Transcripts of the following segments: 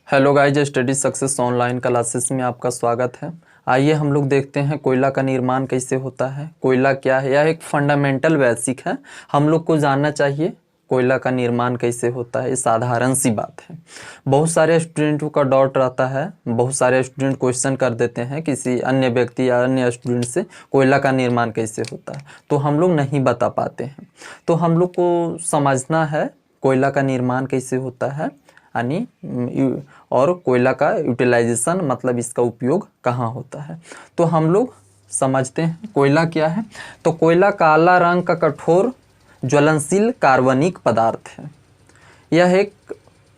Hello guys, study success online classes में आपका स्वागत है। आइए हम लोग देखते हैं कोयला का निर्माण कैसे होता है। कोयला क्या है, यह एक फंडामेंटल बेसिक है, हम लोग को जानना चाहिए कोयला का निर्माण कैसे होता है। ये साधारण सी बात है। बहुत सारे स्टूडेंटों का डाउट रहता है, बहुत सारे स्टूडेंट क्वेश्चन कर देते हैं किसी अन्य व्यक्ति या अन्य स्टूडेंट से, कोयला का निर्माण कैसे होता है, तो हम लोग नहीं बता पाते हैं। तो हम लोग को समझना है कोयला का निर्माण कैसे होता है, यानी और कोयला का यूटिलाइजेशन मतलब इसका उपयोग कहाँ होता है। तो हम लोग समझते हैं कोयला क्या है। तो कोयला काला रंग का कठोर ज्वलनशील कार्बनिक पदार्थ है। यह एक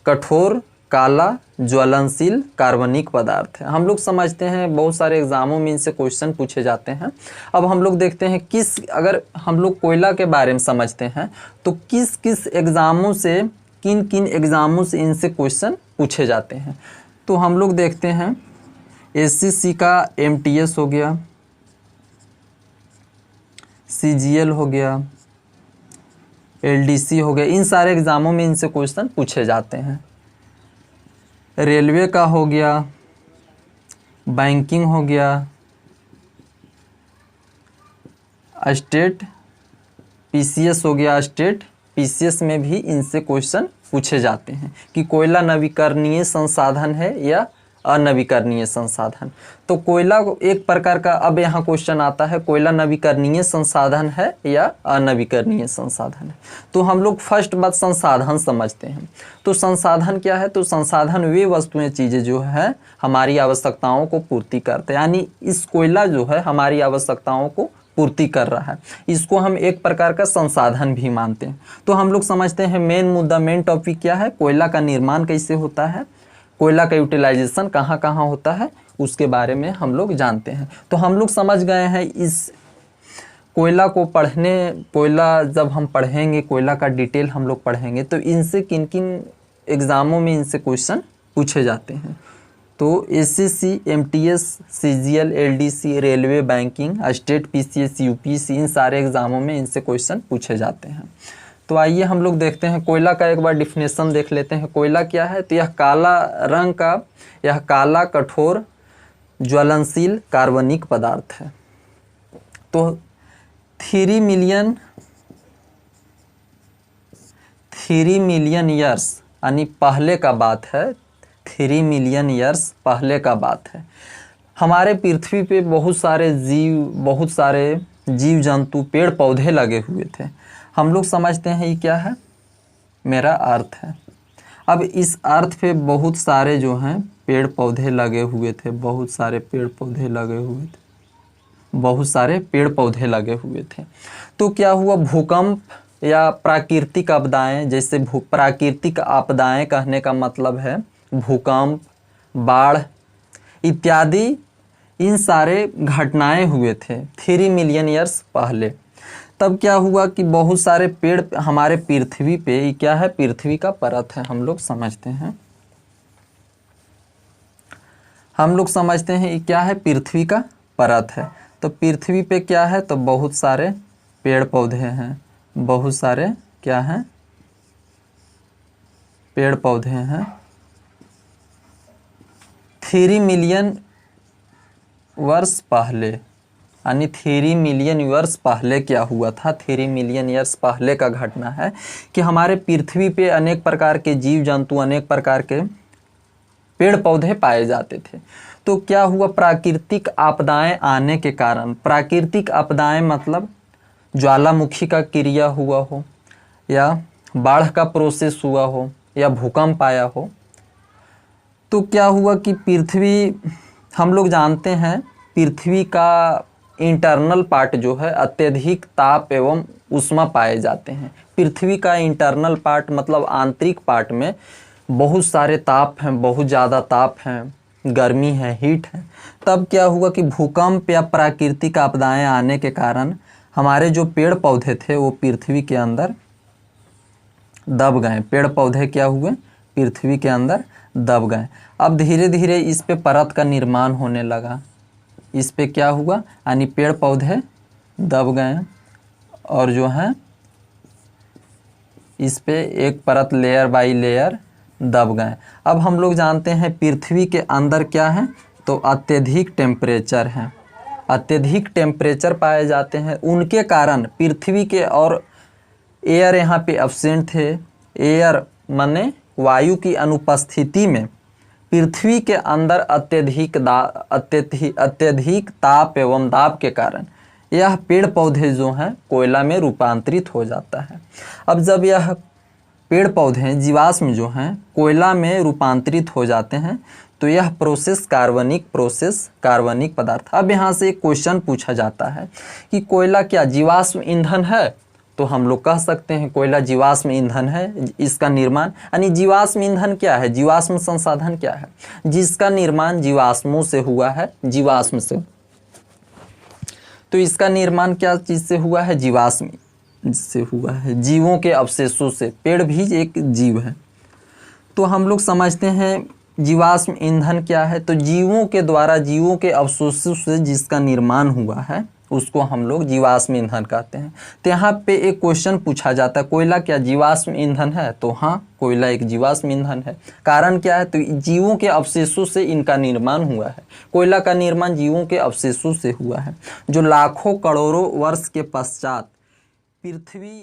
कठोर काला ज्वलनशील कार्बनिक पदार्थ है। हम लोग समझते हैं, बहुत सारे एग्जामों में इनसे क्वेश्चन पूछे जाते हैं। अब हम लोग देखते हैं अगर हम लोग कोयला के बारे में समझते हैं तो किस किस एग्जामों से, किन किन एग्जामों से इनसे क्वेश्चन पूछे जाते हैं। तो हम लोग देखते हैं एससीसी का एमटीएस हो गया, सीजीएल हो गया, एलडीसी हो गया, इन सारे एग्जामों में इनसे क्वेश्चन पूछे जाते हैं। रेलवे का हो गया, बैंकिंग हो गया, स्टेट पीसीएस हो गया, स्टेट पीसीएस में भी इनसे क्वेश्चन पूछे जाते हैं कि कोयला नवीकरणीय संसाधन है या अनवीकरणीय संसाधन। तो कोयला एक प्रकार का, अब यहाँ क्वेश्चन आता है कोयला नवीकरणीय संसाधन है या अनवीकरणीय संसाधन है। तो हम लोग फर्स्ट बात संसाधन समझते हैं। तो संसाधन क्या है, तो संसाधन वे वस्तुएं चीज़ें जो है हमारी आवश्यकताओं को पूर्ति करते हैं, यानी इस कोयला जो है हमारी आवश्यकताओं को पूर्ति कर रहा है, इसको हम एक प्रकार का संसाधन भी मानते हैं। तो हम लोग समझते हैं मेन मुद्दा, मेन टॉपिक क्या है, कोयला का निर्माण कैसे होता है, कोयला का यूटिलाइजेशन कहाँ कहाँ होता है, उसके बारे में हम लोग जानते हैं। तो हम लोग समझ गए हैं इस कोयला को कोयला जब हम पढ़ेंगे, कोयला का डिटेल हम लोग पढ़ेंगे तो इनसे किन किन एग्ज़ामों में इनसे क्वेश्चन पूछे जाते हैं। तो SCC, MTS, CGL, LDC, railway, banking, state PCS, UPC, इन सारे एग्जामों में इनसे क्वेश्चन पूछे जाते हैं। तो आइए हम लोग देखते हैं कोयला का एक बार डिफिनेशन देख लेते हैं। कोयला क्या है, तो यह काला रंग का, यह काला कठोर ज्वलनशील कार्बनिक पदार्थ है। तो 3 मिलियन ईयर्स यानी पहले का बात है, 3 मिलियन ईयर्स पहले का बात है। हमारे पृथ्वी पे बहुत सारे जीव जंतु, पेड़ पौधे लगे हुए थे। हम लोग समझते हैं ये क्या है, मेरा अर्थ है। अब इस अर्थ पे बहुत सारे जो हैं पेड़ पौधे लगे हुए थे, बहुत सारे पेड़ पौधे लगे हुए थे, बहुत सारे पेड़ पौधे लगे हुए थे। तो क्या हुआ, भूकंप या प्राकृतिक आपदाएं, जैसे प्राकृतिक आपदाएं कहने का मतलब है भूकंप, बाढ़ इत्यादि, इन सारे घटनाएं हुए थे 3 मिलियन ईयर्स पहले। तब क्या हुआ कि बहुत सारे पेड़ हमारे पृथ्वी पे, ये क्या है, पृथ्वी का परत है, हम लोग समझते हैं ये क्या है, पृथ्वी का परत है। तो पृथ्वी पे क्या है, तो बहुत सारे पेड़ पौधे हैं, बहुत सारे क्या हैं, पेड़ पौधे हैं। 3 मिलियन वर्ष पहले, यानी 3 मिलियन वर्ष पहले क्या हुआ था, 3 मिलियन ईयर्स पहले का घटना है कि हमारे पृथ्वी पे अनेक प्रकार के जीव जंतु, अनेक प्रकार के पेड़ पौधे पाए जाते थे। तो क्या हुआ, प्राकृतिक आपदाएं आने के कारण, प्राकृतिक आपदाएं मतलब ज्वालामुखी का क्रिया हुआ हो, या बाढ़ का प्रोसेस हुआ हो, या भूकंप आया हो। तो क्या हुआ कि पृथ्वी, हम लोग जानते हैं पृथ्वी का इंटरनल पार्ट जो है अत्यधिक ताप एवं ऊष्मा पाए जाते हैं। पृथ्वी का इंटरनल पार्ट मतलब आंतरिक पार्ट में बहुत सारे ताप हैं, बहुत ज़्यादा ताप हैं, गर्मी है, हीट है। तब क्या हुआ कि भूकंप या प्राकृतिक आपदाएं आने के कारण हमारे जो पेड़ पौधे थे वो पृथ्वी के अंदर दब गए। पेड़ पौधे क्या हुए, पृथ्वी के अंदर दब गए। अब धीरे धीरे इस पे परत का निर्माण होने लगा। इस पे क्या हुआ, यानी पेड़ पौधे दब गए और जो है इस पे एक परत लेयर बाय लेयर दब गए। अब हम लोग जानते हैं पृथ्वी के अंदर क्या है, तो अत्यधिक टेम्परेचर है, अत्यधिक टेम्परेचर पाए जाते हैं। उनके कारण पृथ्वी के और एयर यहाँ पे एब्सेंट थे। एयर माने वायु की अनुपस्थिति में पृथ्वी के अंदर अत्यधिक ताप एवं दाब के कारण यह पेड़ पौधे जो हैं कोयला में रूपांतरित हो जाता है। अब जब यह पेड़ पौधे जीवाश्म जो हैं कोयला में रूपांतरित हो जाते हैं तो यह प्रोसेस कार्बनिक पदार्थ। अब यहाँ से एक क्वेश्चन पूछा जाता है कि कोयला क्या जीवाश्म ईंधन है, तो हम लोग कह सकते हैं कोयला जीवाश्म ईंधन है। इसका निर्माण यानी जीवाश्म ईंधन क्या है, जीवाश्म संसाधन क्या है, जिसका निर्माण जीवाश्मों से हुआ है, जीवाश्म से। तो इसका निर्माण क्या चीज़ से हुआ है, जीवाश्म से हुआ है, जीवों के अवशेषों से। पेड़ भी एक जीव है। तो हम लोग समझते हैं जीवाश्म ईंधन क्या है, तो जीवों के द्वारा जीवों के अवशेषों से जिसका निर्माण हुआ है उसको हम लोग जीवाश्म ईंधन कहते हैं। तो यहाँ पे एक क्वेश्चन पूछा जाता है कोयला क्या जीवाश्म ईंधन है, तो हाँ कोयला एक जीवाश्म ईंधन है। कारण क्या है, तो जीवों के अवशेषों से इनका निर्माण हुआ है। कोयला का निर्माण जीवों के अवशेषों से हुआ है जो लाखों करोड़ों वर्ष के पश्चात पृथ्वी